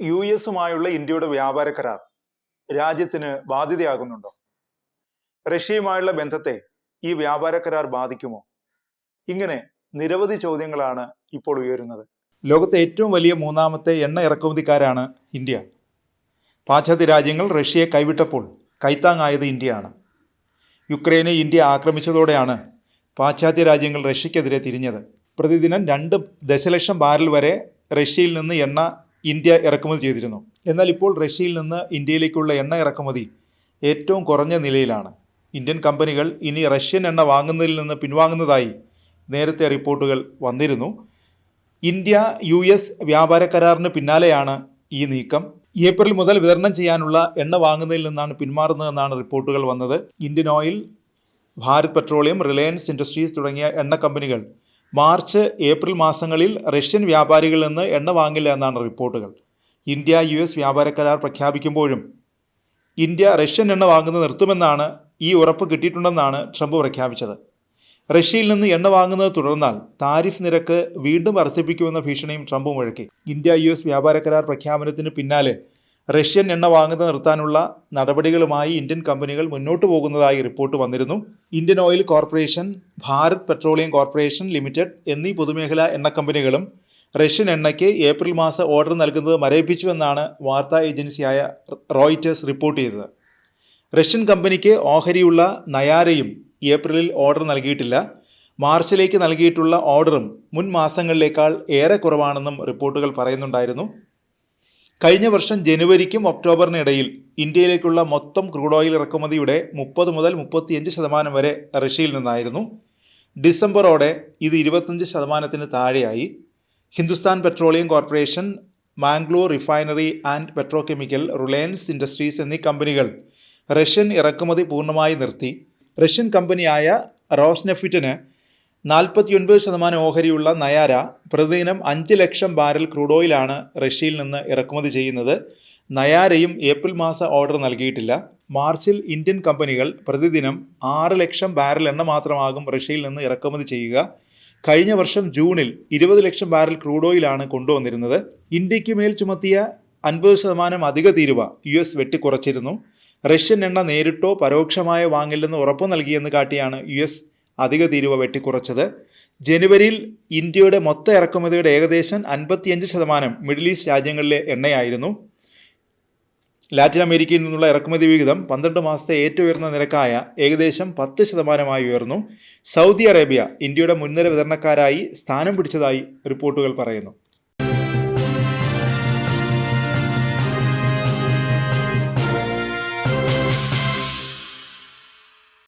U എസുമായുള്ള ഇന്ത്യയുടെ വ്യാപാര കരാർ രാജ്യത്തിന് ബാധ്യതയാകുന്നുണ്ടോ? റഷ്യയുമായുള്ള ബന്ധത്തെ ഈ വ്യാപാര കരാർ ബാധിക്കുമോ? ഇങ്ങനെ നിരവധി ചോദ്യങ്ങളാണ് ഇപ്പോൾ ഉയരുന്നത്. ലോകത്തെ ഏറ്റവും വലിയ മൂന്നാമത്തെ എണ്ണ ഇറക്കുമതിക്കാരാണ് ഇന്ത്യ. പാശ്ചാത്യ രാജ്യങ്ങൾ റഷ്യയെ കൈവിട്ടപ്പോൾ കൈത്താങ്ങായത് ഇന്ത്യയാണ്. യുക്രൈനെ ഇന്ത്യ ആക്രമിച്ചതോടെയാണ് പാശ്ചാത്യ രാജ്യങ്ങൾ റഷ്യക്കെതിരെ തിരിഞ്ഞത്. പ്രതിദിനം 2 ദശലക്ഷം ബാരൽ വരെ റഷ്യയിൽ നിന്ന് എണ്ണ ഇന്ത്യ ഇറക്കുമതി ചെയ്തിരുന്നു. എന്നാൽ ഇപ്പോൾ റഷ്യയിൽ നിന്ന് ഇന്ത്യയിലേക്കുള്ള എണ്ണ ഇറക്കുമതി ഏറ്റവും കുറഞ്ഞ നിലയിലാണ്. ഇന്ത്യൻ കമ്പനികൾ ഇനി റഷ്യൻ എണ്ണ വാങ്ങുന്നതിൽ നിന്ന് പിൻവാങ്ങുന്നതായി നേരത്തെ റിപ്പോർട്ടുകൾ വന്നിരുന്നു. ഇന്ത്യ US വ്യാപാര കരാറിന് പിന്നാലെയാണ് ഈ നീക്കം. ഏപ്രിൽ മുതൽ വിതരണം ചെയ്യാനുള്ള എണ്ണ വാങ്ങുന്നതിൽ നിന്നാണ് പിന്മാറുന്നതെന്നാണ് റിപ്പോർട്ടുകൾ വന്നത്. Indian oil, Bharat petroleum, Reliance industries തുടങ്ങിയ എണ്ണ കമ്പനികൾ മാർച്ച്, ഏപ്രിൽ മാസങ്ങളിൽ റഷ്യൻ വ്യാപാരികളിൽ നിന്ന് എണ്ണ വാങ്ങില്ല എന്നാണ് റിപ്പോർട്ടുകൾ. ഇന്ത്യ US വ്യാപാര കരാർ പ്രഖ്യാപിക്കുമ്പോഴും ഇന്ത്യ റഷ്യൻ എണ്ണ വാങ്ങുന്നത് നിർത്തുമെന്നാണ്, ഈ ഉറപ്പ് കിട്ടിയിട്ടുണ്ടെന്നാണ് ട്രംപ് പ്രഖ്യാപിച്ചത്. റഷ്യയിൽ നിന്ന് എണ്ണ വാങ്ങുന്നത് തുടർന്നാൽ താരിഫ് നിരക്ക് വീണ്ടും വർദ്ധിപ്പിക്കുമെന്ന ഭീഷണിയും ട്രംപ് മുഴക്കി. ഇന്ത്യ US വ്യാപാര കരാർ പ്രഖ്യാപനത്തിന് പിന്നാലെ റഷ്യൻ എണ്ണ വാങ്ങുന്നത് നിർത്താനുള്ള നടപടികളുമായി ഇന്ത്യൻ കമ്പനികൾ മുന്നോട്ട് പോകുന്നതായി റിപ്പോർട്ട് വന്നിരുന്നു. Indian oil corporation, Bharat petroleum corporation limited എന്നീ പൊതുമേഖലാ എണ്ണ കമ്പനികളും റഷ്യൻ എണ്ണയ്ക്ക് ഏപ്രിൽ മാസ ഓർഡർ നൽകുന്നത് മരവിപ്പിച്ചുവെന്നാണ് വാർത്താ ഏജൻസിയായ റോയിറ്റേഴ്സ് റിപ്പോർട്ട് ചെയ്തത്. റഷ്യൻ കമ്പനിക്ക് ഓഹരിയുള്ള നയാരയും ഏപ്രിലിൽ ഓർഡർ നൽകിയിട്ടില്ല. മാർച്ചിലേക്ക് നൽകിയിട്ടുള്ള ഓർഡറും മുൻ മാസങ്ങളിലേക്കാൾ ഏറെ കുറവാണെന്നും റിപ്പോർട്ടുകൾ പറയുന്നുണ്ടായിരുന്നു. കഴിഞ്ഞ വർഷം ജനുവരിക്കും ഒക്ടോബറിനിടയിൽ ഇന്ത്യയിലേക്കുള്ള മൊത്തം ക്രൂഡ് ഓയിൽ ഇറക്കുമതിയുടെ 30 മുതൽ 35% വരെ റഷ്യയിൽ നിന്നായിരുന്നു. ഡിസംബറോടെ ഇത് 25% താഴെയായി. Hindustan petroleum corporation, Mangalore refinery and petrochemical, Reliance industries എന്നീ കമ്പനികൾ റഷ്യൻ ഇറക്കുമതി പൂർണ്ണമായി നിർത്തി. റഷ്യൻ കമ്പനിയായ റോസ്നെഫ്റ്റിന് 49% ഓഹരിയുള്ള നയാര പ്രതിദിനം 5 ലക്ഷം ബാരൽ ക്രൂഡ് ഓയിലാണ് റഷ്യയിൽ നിന്ന് ഇറക്കുമതി ചെയ്യുന്നത്. നയാരയും ഏപ്രിൽ മാസ ഓർഡർ നൽകിയിട്ടില്ല. മാർച്ചിൽ ഇന്ത്യൻ കമ്പനികൾ പ്രതിദിനം 6 ലക്ഷം ബാരൽ എണ്ണ മാത്രമാകും റഷ്യയിൽ നിന്ന് ഇറക്കുമതി ചെയ്യുക. കഴിഞ്ഞ വർഷം ജൂണിൽ 20 ലക്ഷം ബാരൽ ക്രൂഡ് ഓയിലാണ് കൊണ്ടുവന്നിരുന്നത്. ഇന്ത്യക്ക് മേൽ ചുമത്തിയ 50% അധിക തീരുവ US വെട്ടിക്കുറച്ചിരുന്നു. റഷ്യൻ എണ്ണ നേരിട്ടോ പരോക്ഷമായോ വാങ്ങില്ലെന്ന് ഉറപ്പു നൽകിയെന്ന് കാട്ടിയാണ് US അധിക തീരുവ വെട്ടിക്കുറച്ചത്. ജനുവരിയിൽ ഇന്ത്യയുടെ മൊത്ത ഇറക്കുമതിയുടെ ഏകദേശം 55% മിഡിൽ ഈസ്റ്റ് രാജ്യങ്ങളിലെ എണ്ണയായിരുന്നു. ലാറ്റിൻ അമേരിക്കയിൽ നിന്നുള്ള ഇറക്കുമതി വിഹിതം 12 മാസത്തെ ഏറ്റവും ഉയർന്ന നിരക്കായ ഏകദേശം 10% ഉയർന്നു. സൗദി അറേബ്യ ഇന്ത്യയുടെ മുൻനിര വിതരണക്കാരായി സ്ഥാനം പിടിച്ചതായി റിപ്പോർട്ടുകൾ പറയുന്നു.